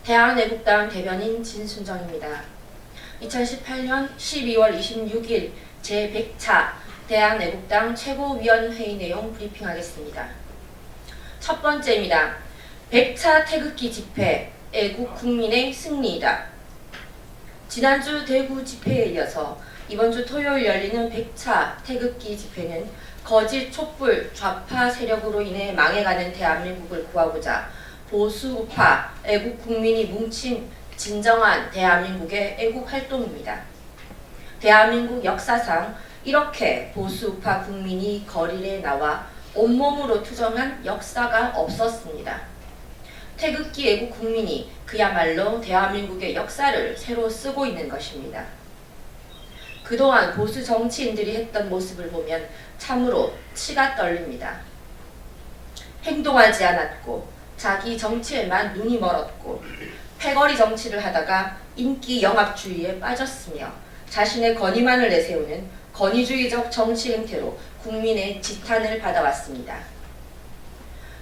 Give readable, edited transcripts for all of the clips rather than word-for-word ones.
대한애국당 대변인 진순정입니다. 2018년 12월 26일 제100차 대한애국당 최고위원회의 내용 브리핑하겠습니다. 첫 번째입니다. 100차 태극기 집회, 애국 국민의 승리이다. 지난주 대구 집회에 이어서 이번 주 토요일 열리는 100차 태극기 집회는 거짓 촛불 좌파 세력으로 인해 망해가는 대한민국을 구하고자 보수 우파 애국 국민이 뭉친 진정한 대한민국의 애국 활동입니다. 대한민국 역사상 이렇게 보수 우파 국민이 거리에 나와 온몸으로 투정한 역사가 없었습니다. 태극기 애국 국민이 그야말로 대한민국의 역사를 새로 쓰고 있는 것입니다. 그동안 보수 정치인들이 했던 모습을 보면 참으로 치가 떨립니다. 행동하지 않았고 자기 정치에만 눈이 멀었고 패거리 정치를 하다가 인기 영합주의에 빠졌으며 자신의 권위만을 내세우는 권위주의적 정치 행태로 국민의 지탄을 받아왔습니다.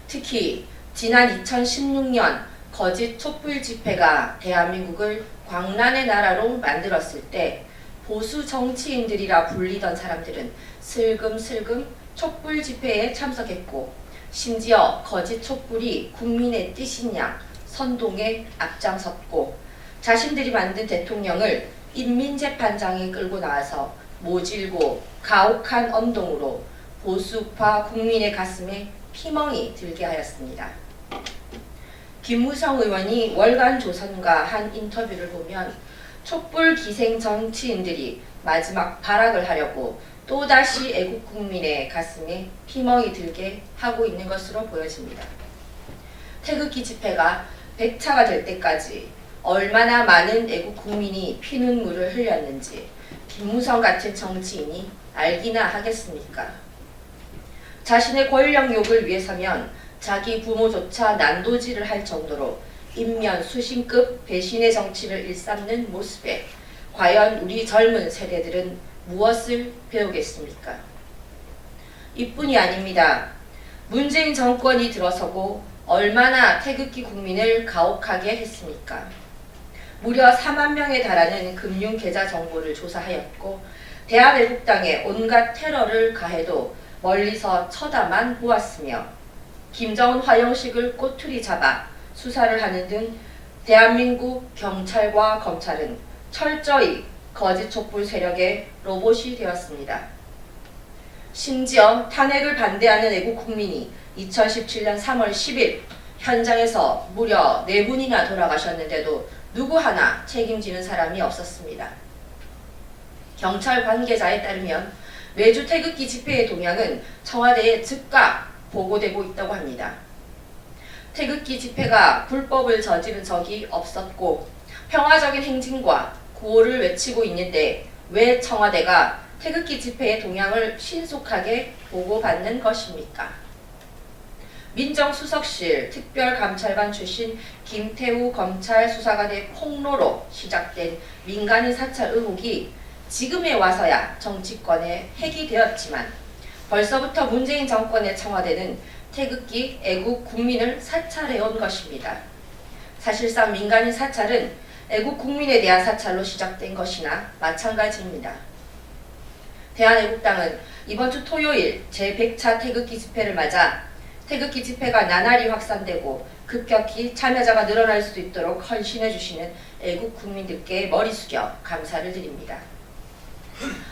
특히 지난 2016년 거짓 촛불 집회가 대한민국을 광란의 나라로 만들었을 때 보수 정치인들이라 불리던 사람들은 슬금슬금 촛불 집회에 참석했고 심지어 거짓 촛불이 국민의 뜻인 양 선동에 앞장섰고 자신들이 만든 대통령을 인민재판장에 끌고 나와서 모질고 가혹한 언동으로 보수파 국민의 가슴에 피멍이 들게 하였습니다. 김무성 의원이 월간 조선과 한 인터뷰를 보면 촛불 기생 정치인들이 마지막 발악을 하려고 또다시 애국 국민의 가슴에 피멍이 들게 하고 있는 것으로 보여집니다. 태극기 집회가 100차가 될 때까지 얼마나 많은 애국 국민이 피눈물을 흘렸는지 김무성 같은 정치인이 알기나 하겠습니까? 자신의 권력욕을 위해서면 자기 부모조차 난도질을 할 정도로 인면 수신급 배신의 정치를 일삼는 모습에 과연 우리 젊은 세대들은 무엇을 배우겠습니까? 이뿐이 아닙니다. 문재인 정권이 들어서고 얼마나 태극기 국민을 가혹하게 했습니까? 무려 4만 명에 달하는 금융 계좌 정보를 조사하였고 대한애국당에 온갖 테러를 가해도 멀리서 쳐다만 보았으며 김정은 화형식을 꼬투리 잡아 수사를 하는 등 대한민국 경찰과 검찰은 철저히 거짓 촛불 세력의 로봇이 되었습니다. 심지어 탄핵을 반대하는 애국 국민이 2017년 3월 10일 현장에서 무려 4분이나 돌아가셨는데도 누구 하나 책임지는 사람이 없었습니다. 경찰 관계자에 따르면 매주 태극기 집회의 동향은 청와대에 즉각 보고되고 있다고 합니다. 태극기 집회가 불법을 저지른 적이 없었고 평화적인 행진과 구호를 외치고 있는데 왜 청와대가 태극기 집회의 동향을 신속하게 보고받는 것입니까? 민정수석실 특별감찰관 출신 김태우 검찰 수사관의 폭로로 시작된 민간인 사찰 의혹이 지금에 와서야 정치권에 핵이 되었지만 벌써부터 문재인 정권의 청와대는 태극기 애국 국민을 사찰해온 것입니다. 사실상 민간인 사찰은 애국 국민에 대한 사찰로 시작된 것이나 마찬가지입니다. 대한애국당은 이번 주 토요일 제100차 태극기 집회를 맞아 태극기 집회가 나날이 확산되고 급격히 참여자가 늘어날 수 있도록 헌신해 주시는 애국 국민들께 머리 숙여 감사를 드립니다.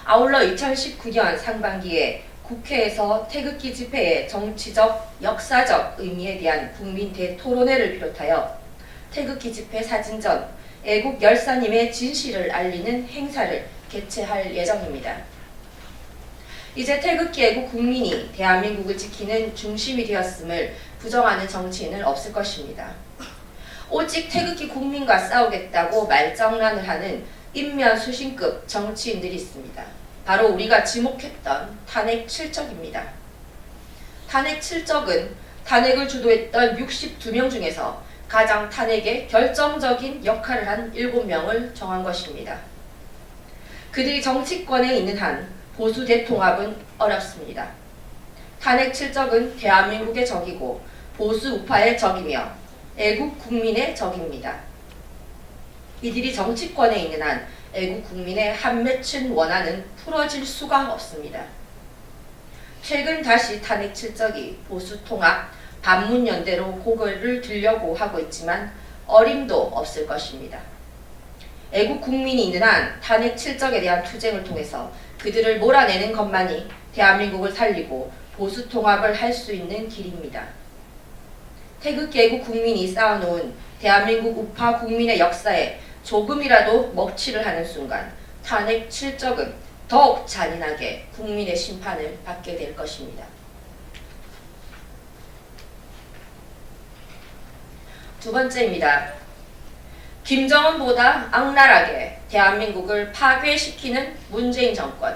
아울러 2019년 상반기에 국회에서 태극기 집회의 정치적, 역사적 의미에 대한 국민 대토론회를 비롯하여 태극기 집회 사진전, 애국 열사님의 진실을 알리는 행사를 개최할 예정입니다. 이제 태극기 애국 국민이 대한민국을 지키는 중심이 되었음을 부정하는 정치인은 없을 것입니다. 오직 태극기 국민과 싸우겠다고 말장난을 하는 인면 수신급 정치인들이 있습니다. 바로 우리가 지목했던 탄핵 7적입니다. 탄핵 7적은 탄핵을 주도했던 62명 중에서 가장 탄핵에 결정적인 역할을 한 7명을 정한 것입니다. 그들이 정치권에 있는 한 보수 대통합은 어렵습니다. 탄핵 7적은 대한민국의 적이고 보수 우파의 적이며 애국 국민의 적입니다. 이들이 정치권에 있는 한 애국 국민의 한 맺힌 원한은 풀어질 수가 없습니다. 최근 다시 탄핵 칠적이 보수 통합, 반문연대로 고개를 들려고 하고 있지만 어림도 없을 것입니다. 애국 국민이 있는 한 탄핵 칠적에 대한 투쟁을 통해서 그들을 몰아내는 것만이 대한민국을 살리고 보수 통합을 할 수 있는 길입니다. 태극기 애국 국민이 쌓아놓은 대한민국 우파 국민의 역사에 조금이라도 먹칠을 하는 순간 탄핵 칠적은 더욱 잔인하게 국민의 심판을 받게 될 것입니다. 두 번째입니다. 김정은보다 악랄하게 대한민국을 파괴시키는 문재인 정권.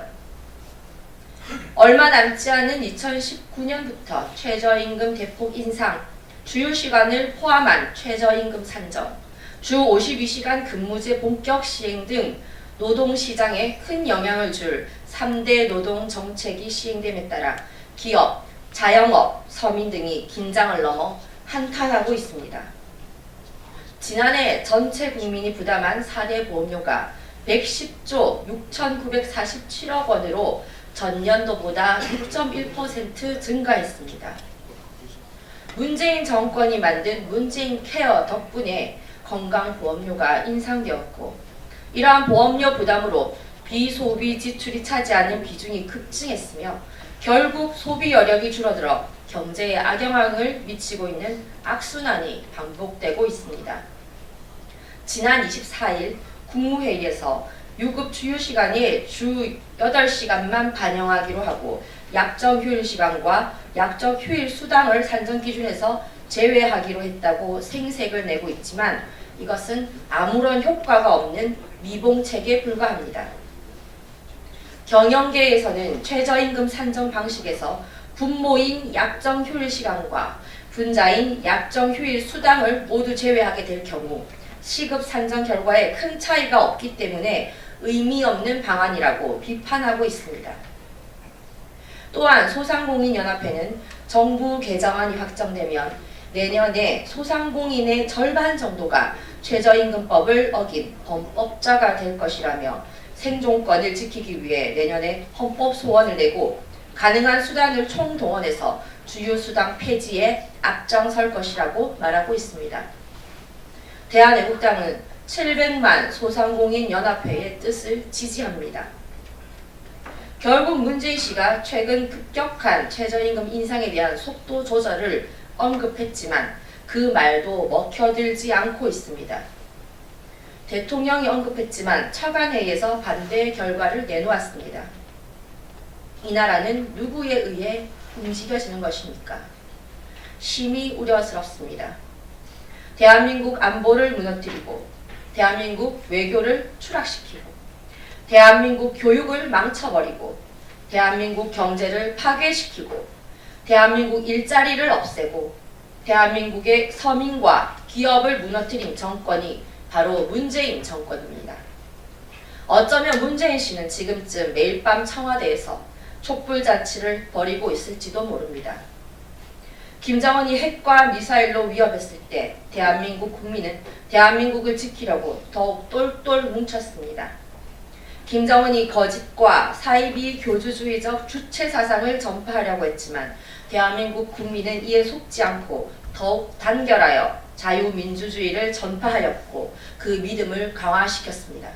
얼마 남지 않은 2019년부터 최저임금 대폭 인상, 주휴시간을 포함한 최저임금 산정, 주 52시간 근무제 본격 시행 등 노동시장에 큰 영향을 줄 3대 노동 정책이 시행됨에 따라 기업, 자영업, 서민 등이 긴장을 넘어 한탄하고 있습니다. 지난해 전체 국민이 부담한 4대 보험료가 110조 6,947억 원으로 전년도보다 6.1% 증가했습니다. 문재인 정권이 만든 문재인 케어 덕분에 건강보험료가 인상되었고, 이러한 보험료 부담으로 비소비 지출이 차지하는 비중이 급증했으며 결국 소비 여력이 줄어들어 경제에 악영향을 미치고 있는 악순환이 반복되고 있습니다. 지난 24일 국무회의에서 유급 주휴시간이 주 8시간만 반영하기로 하고 약정휴일시간과 약정휴일수당을 산정기준에서 제외하기로 했다고 생색을 내고 있지만 이것은 아무런 효과가 없는 미봉책에 불과합니다. 경영계에서는 최저임금 산정 방식에서 분모인 약정휴일시간과 분자인 약정휴일수당을 모두 제외하게 될 경우 시급 산정 결과에 큰 차이가 없기 때문에 의미 없는 방안이라고 비판하고 있습니다. 또한 소상공인연합회는 정부 개정안이 확정되면 내년에 소상공인의 절반 정도가 최저임금법을 어긴 범법자가 될 것이라며 생존권을 지키기 위해 내년에 헌법 소원을 내고 가능한 수단을 총동원해서 주휴수당 폐지에 앞장설 것이라고 말하고 있습니다. 대한애국당은 700만 소상공인 연합회의 뜻을 지지합니다. 결국 문재인 씨가 최근 급격한 최저임금 인상에 대한 속도 조절을 언급했지만 그 말도 먹혀들지 않고 있습니다. 대통령이 언급했지만 차관회의에서 반대 결과를 내놓았습니다. 이 나라는 누구에 의해 움직여지는 것입니까? 심히 우려스럽습니다. 대한민국 안보를 무너뜨리고 대한민국 외교를 추락시키고 대한민국 교육을 망쳐버리고 대한민국 경제를 파괴시키고 대한민국 일자리를 없애고 대한민국의 서민과 기업을 무너뜨린 정권이 바로 문재인 정권입니다. 어쩌면 문재인 씨는 지금쯤 매일 밤 청와대에서 촛불잔치를 벌이고 있을지도 모릅니다. 김정은이 핵과 미사일로 위협했을 때 대한민국 국민은 대한민국을 지키려고 더욱 똘똘 뭉쳤습니다. 김정은이 거짓과 사이비 교주주의적 주체 사상을 전파하려고 했지만 대한민국 국민은 이에 속지 않고 더욱 단결하여 자유민주주의를 전파하였고 그 믿음을 강화시켰습니다.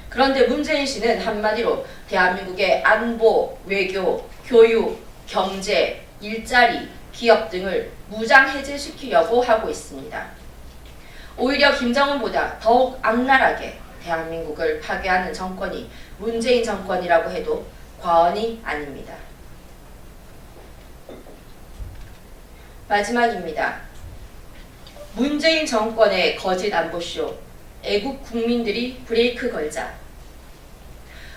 그런데 문재인 씨는 한마디로 대한민국의 안보, 외교, 교육, 경제, 일자리, 기업 등을 무장해제시키려고 하고 있습니다. 오히려 김정은보다 더욱 악랄하게 대한민국을 파괴하는 정권이 문재인 정권이라고 해도 과언이 아닙니다. 마지막입니다. 문재인 정권의 거짓 안보쇼, 애국 국민들이 브레이크 걸자.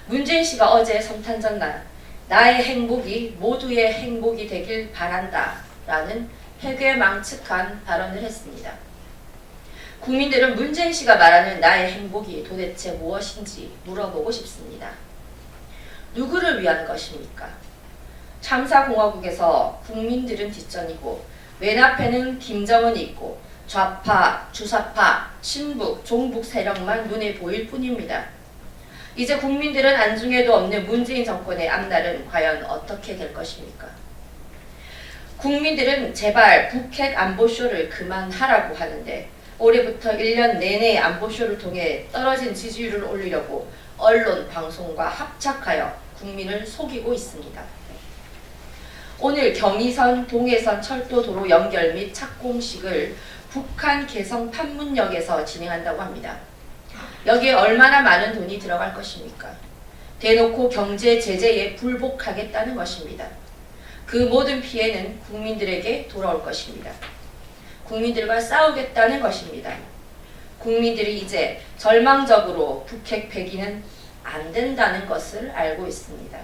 문재인 씨가 어제 성탄절 날 나의 행복이 모두의 행복이 되길 바란다 라는 회괴망측한 발언을 했습니다. 국민들은 문재인 씨가 말하는 나의 행복이 도대체 무엇인지 물어보고 싶습니다. 누구를 위한 것입니까? 참사공화국에서 국민들은 뒷전이고 맨 앞에는 김정은이 있고 좌파, 주사파, 친북, 종북 세력만 눈에 보일 뿐입니다. 이제 국민들은 안중에도 없는 문재인 정권의 앞날은 과연 어떻게 될 것입니까? 국민들은 제발 북핵 안보쇼를 그만하라고 하는데 올해부터 1년 내내 안보쇼를 통해 떨어진 지지율을 올리려고 언론, 방송과 합작하여 국민을 속이고 있습니다. 오늘 경의선, 동해선 철도도로 연결 및 착공식을 북한 개성 판문역에서 진행한다고 합니다. 여기에 얼마나 많은 돈이 들어갈 것입니까? 대놓고 경제 제재에 불복하겠다는 것입니다. 그 모든 피해는 국민들에게 돌아올 것입니다. 국민들과 싸우겠다는 것입니다. 국민들이 이제 절망적으로 북핵 폐기는 안 된다는 것을 알고 있습니다.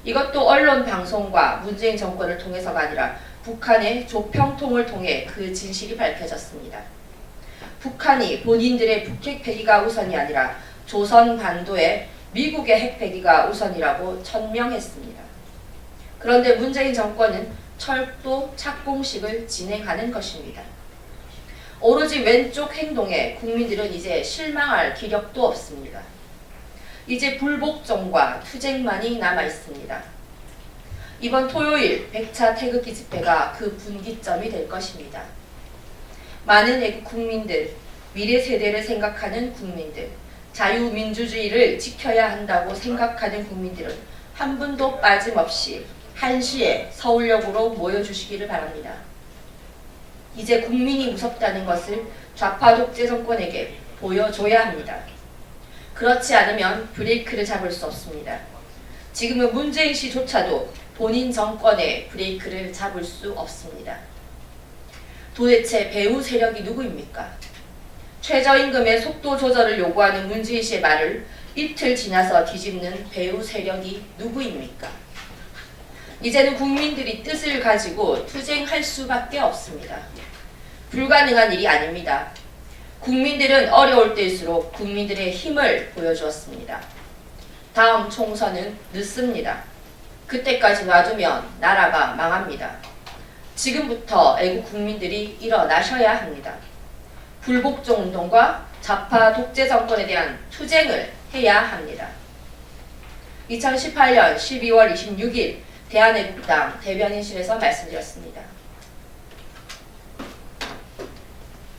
이것도 언론 방송과 문재인 정권을 통해서가 아니라 북한의 조평통을 통해 그 진실이 밝혀졌습니다. 북한이 본인들의 북핵 폐기가 우선이 아니라 조선 반도의 미국의 핵 폐기가 우선이라고 천명했습니다. 그런데 문재인 정권은 철도 착공식을 진행하는 것입니다. 오로지 왼쪽 행동에 국민들은 이제 실망할 기력도 없습니다. 이제 불복종과 투쟁만이 남아 있습니다. 이번 토요일 100차 태극기 집회가 그 분기점이 될 것입니다. 많은 애국 국민들, 미래 세대를 생각하는 국민들, 자유민주주의를 지켜야 한다고 생각하는 국민들은 한 분도 빠짐없이 1시에 서울역으로 모여주시기를 바랍니다. 이제 국민이 무섭다는 것을 좌파 독재 정권에게 보여줘야 합니다. 그렇지 않으면 브레이크를 잡을 수 없습니다. 지금은 문재인 씨조차도 본인 정권의 브레이크를 잡을 수 없습니다. 도대체 배후 세력이 누구입니까? 최저임금의 속도 조절을 요구하는 문재인 씨의 말을 이틀 지나서 뒤집는 배후 세력이 누구입니까? 이제는 국민들이 뜻을 가지고 투쟁할 수밖에 없습니다. 불가능한 일이 아닙니다. 국민들은 어려울 때일수록 국민들의 힘을 보여주었습니다. 다음 총선은 늦습니다. 그때까지 놔두면 나라가 망합니다. 지금부터 애국 국민들이 일어나셔야 합니다. 불복종 운동과 좌파 독재 정권에 대한 투쟁을 해야 합니다. 2018년 12월 26일 대한애국당 대변인실에서 말씀드렸습니다.